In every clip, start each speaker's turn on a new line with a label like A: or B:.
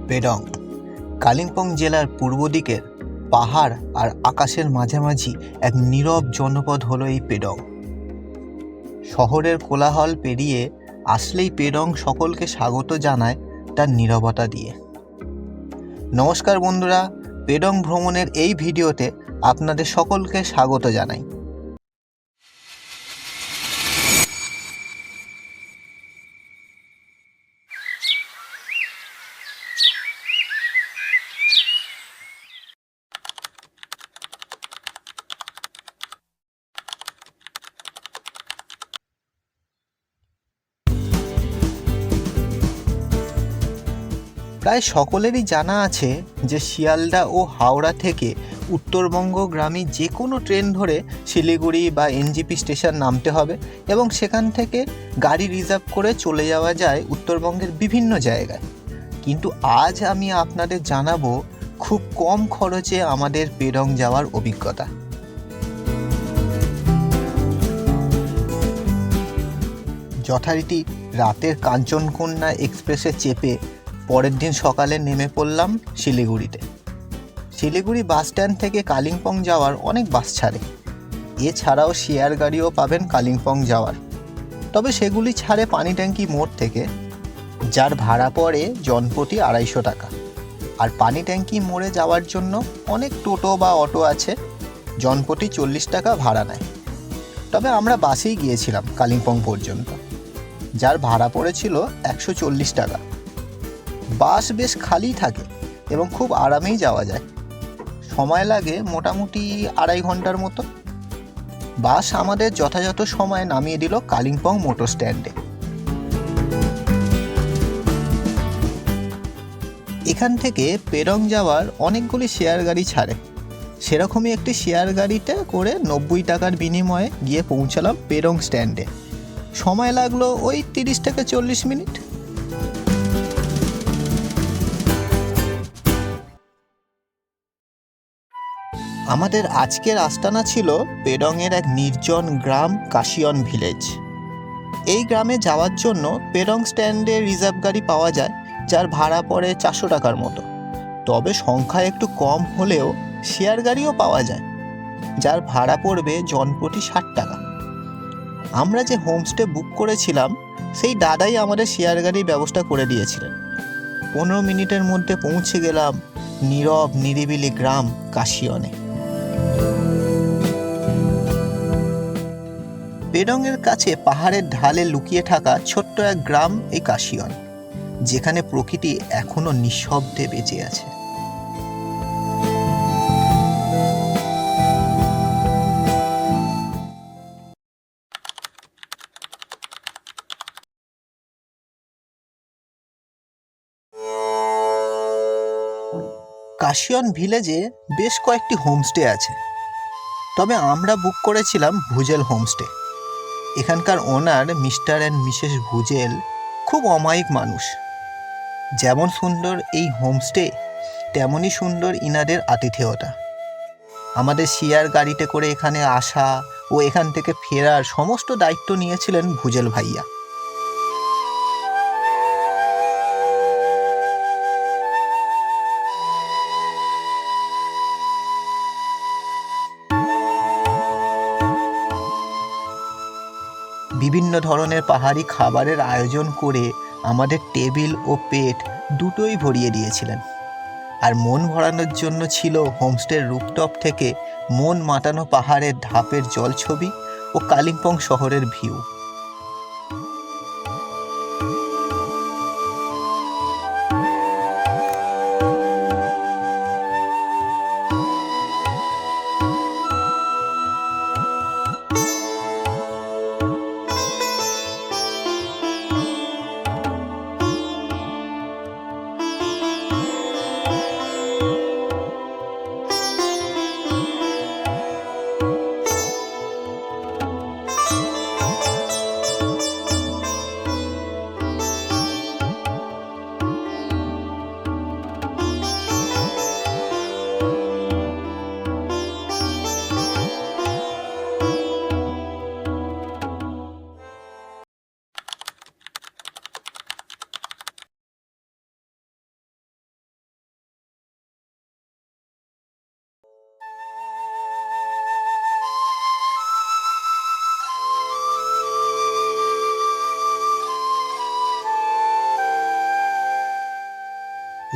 A: পেডং কালিম্পং জেলার পূর্ব দিকের পাহাড় আর আকাশের মাঝামাঝি এক নীরব জনপদ হলো এই পেডং। শহরের কোলাহল পেরিয়ে আসলেই পেডং সকলকে স্বাগত জানায় তার নীরবতা দিয়ে। নমস্কার বন্ধুরা, পেডং ভ্রমণের এই ভিডিওতে আপনাদের সকলকে স্বাগত জানাই। প্রায় সকলেরই জানা আছে যে শিয়ালদা ও হাওড়া থেকে উত্তরবঙ্গগামী যে কোনো ট্রেন ধরে শিলিগুড়ি বা এনজেপি স্টেশন নামতে হবে এবং সেখান থেকে গাড়ি রিজার্ভ করে চলে যাওয়া যায় উত্তরবঙ্গের বিভিন্ন জায়গায়। কিন্তু আজ আমি আপনাদের জানাবো খুব কম খরচে আমাদের পেডং যাওয়ার অভিজ্ঞতা। যথারীতি রাতের কাঞ্চনকন্যা এক্সপ্রেসে চেপে পরের দিন সকালে নেমে পড়লাম শিলিগুড়িতে। শিলিগুড়ি বাস স্ট্যান্ড থেকে কালিম্পং যাওয়ার অনেক বাস ছাড়ে, এছাড়াও শেয়ার গাড়িও পাবেন কালিম্পং যাওয়ার, তবে সেগুলি ছাড়ে পানি ট্যাঙ্কি মোড় থেকে, যার ভাড়া পড়ে জনপ্রতি 250 টাকা। আর পানি ট্যাঙ্কি মোড়ে যাওয়ার জন্য অনেক টোটো বা অটো আছে, জনপ্রতি 40 টাকা ভাড়া নেয়। তবে আমরা বাসেই গিয়েছিলাম কালিম্পং পর্যন্ত, যার ভাড়া পড়েছিল 140 টাকা। বাস বেশ খালি থাকে এবং খুব আরামেই যাওয়া যায়। সময় লাগে মোটামুটি 2.5 ঘন্টার মতো। বাস আমাদের যথাযথ সময়ে নামিয়ে দিল কালিম্পং মোটর স্ট্যান্ডে। এখান থেকে পেডং যাওয়ার অনেকগুলি শেয়ার গাড়ি ছাড়ে, সেরকমই একটি শেয়ার গাড়িতে করে 90 টাকার বিনিময়ে গিয়ে পৌঁছালাম পেডং স্ট্যান্ডে। সময় লাগলো ওই 30 থেকে 40 মিনিট। আমাদের আজকের আস্তানা ছিল পেডংয়ের এক নির্জন গ্রাম কাশিয়ন ভিলেজ। এই গ্রামে যাওয়ার জন্য পেডং স্ট্যান্ডে রিজার্ভ গাড়ি পাওয়া যায়, যার ভাড়া পড়ে 400 টাকার মতো। তবে সংখ্যা একটু কম হলেও শেয়ার গাড়িও পাওয়া যায়, যার ভাড়া পড়বে জনপ্রতি 60 টাকা। আমরা যে হোমস্টে বুক করেছিলাম সেই দাদাই আমাদের শেয়ার গাড়ির ব্যবস্থা করে দিয়েছিলেন। 15 মিনিটের মধ্যে পৌঁছে গেলাম নীরব নিরিবিলি গ্রাম কাশিয়নে। পেডংয়ের কাছে পাহাড়ের ঢালে লুকিয়ে থাকা ছোট্ট এক গ্রাম এই কাশিয়ন, যেখানে প্রকৃতি এখনো নিঃশব্দে বেঁচে আছে। কাশিয়ন ভিলেজে বেশ কয়েকটি হোমস্টে আছে, তবে আমরা বুক করেছিলাম ভুজেল হোমস্টে। এখানকার ওনার মিস্টার অ্যান্ড মিসেস ভুজেল খুব অমায়িক মানুষ। যেমন সুন্দর এই হোমস্টে, তেমনই সুন্দর ইনাদের আতিথেয়তা। আমাদের শেয়ার গাড়িতে করে এখানে আসা ও এখান থেকে ফেরার সমস্ত দায়িত্ব নিয়েছিলেন ভুজেল ভাইয়া। বিভিন্ন ধরনের পাহাড়ি খাবারের আয়োজন করে আমাদের টেবিল ও পেট দুটোই ভরিয়ে দিয়েছিলেন। আর মন ভরানোর জন্য ছিল হোমস্টের রুফটপ থেকে মন মাতানো পাহাড়ের ধাপের জলছবি ও কালিম্পং শহরের ভিউ।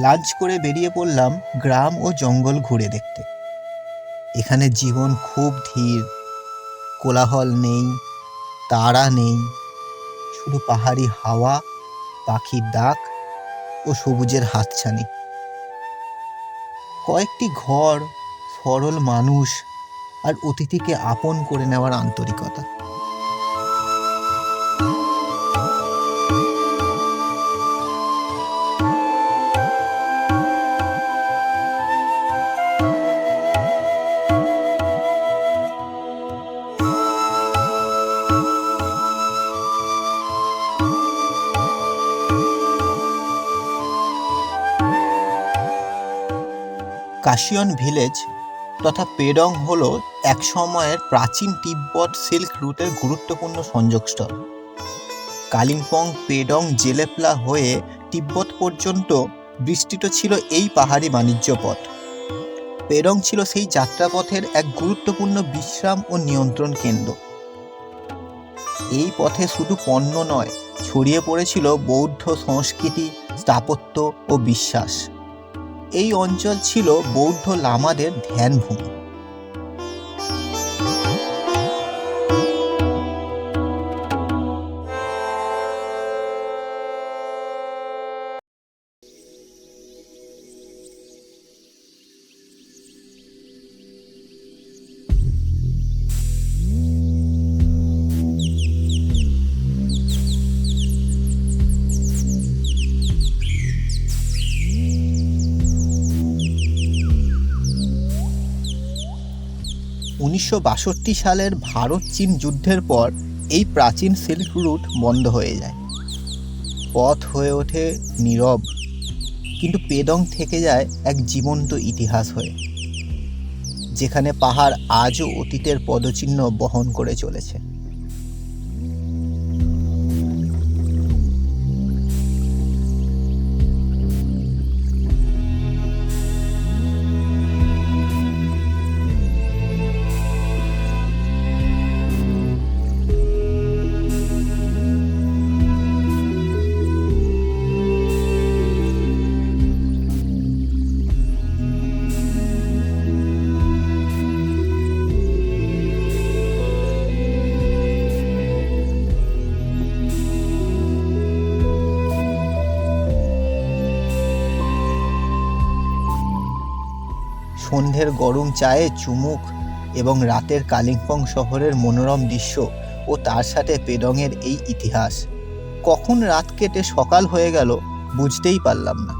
A: লাঞ্চ করে বেরিয়ে পড়লাম গ্রাম ও জঙ্গল ঘুরে দেখতে। এখানে জীবন খুব ধীর, কোলাহল নেই, তাড়া নেই, শুধু পাহাড়ি হাওয়া, পাখির ডাক ও সবুজের হাতছানি। কয়েকটি ঘর, সরল মানুষ আর অতিথিকে আপন করে নেওয়ার আন্তরিকতা। কাশিয়ন ভিলেজ তথা পেডং হল এক সময়ের প্রাচীন তিব্বত সিল্ক রুটের গুরুত্বপূর্ণ সংযোগস্থল। কালিম্পং পেডং জেলেপলা হয়ে তিব্বত পর্যন্ত বিস্তৃত ছিল এই পাহাড়ি বাণিজ্য পথ। পেডং ছিল সেই যাত্রাপথের এক গুরুত্বপূর্ণ বিশ্রাম ও নিয়ন্ত্রণ কেন্দ্র। এই পথে শুধু পণ্য নয়, ছড়িয়ে পড়েছিল বৌদ্ধ সংস্কৃতি, স্থাপত্য ও বিশ্বাস। এই অঞ্চল ছিল বৌদ্ধ লামাদের ধ্যানভূমি। উনিশশো ৬২ সালের ভারত চীন যুদ্ধের পর এই প্রাচীন সিল্ক রুট বন্ধ হয়ে যায়। পথ হয়ে ওঠে নীরব, কিন্তু পেডং থেকে যায় এক জীবন্ত ইতিহাস হয়ে, যেখানে পাহাড় আজও অতীতের পদচিহ্ন বহন করে চলেছে। সন্ধ্যের গরম চায়ে চুমুক এবং রাতের কালিম্পং শহরের মনোরম দৃশ্য ও তার সাথে পেডংয়ের এই ইতিহাস, কখন রাত কেটে সকাল হয়ে গেল বুঝতেই পারলাম না।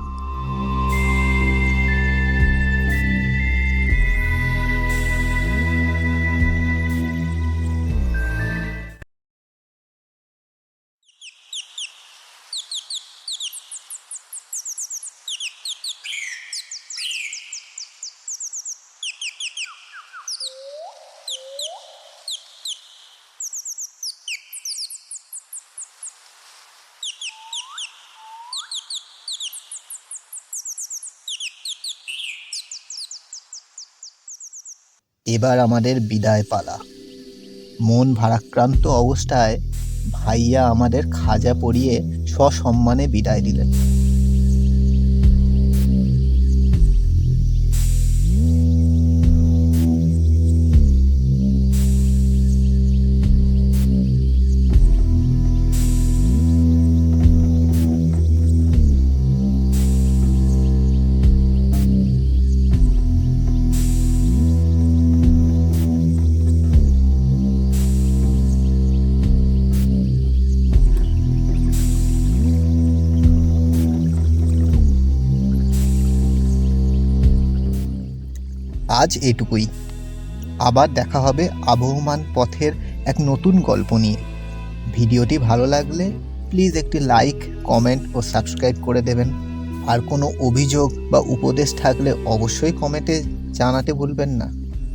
A: এবার আমাদের বিদায় পালা। মন ভারাক্রান্ত অবস্থায় ভাইয়া আমাদের খাজা পরিয়ে সসম্মানে বিদায় দিলেন। আজ এটুকুই। আবার দেখা হবে আবহমান পথের এক নতুন গল্প নিয়ে। ভিডিওটি ভালো লাগলে প্লিজ একটি লাইক, কমেন্ট ও সাবস্ক্রাইব করে দেবেন। আর কোনো অভিযোগ বা উপদেশ থাকলে অবশ্যই কমেন্টে জানাতে ভুলবেন না।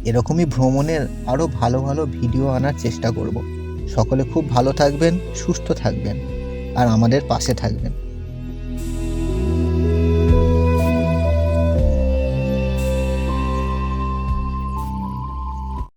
A: এরকমই ভ্রমণের আরও ভালো ভালো ভিডিও আনার চেষ্টা করব। সকলে খুব ভালো থাকবেন, সুস্থ থাকবেন আর আমাদের পাশে থাকবেন।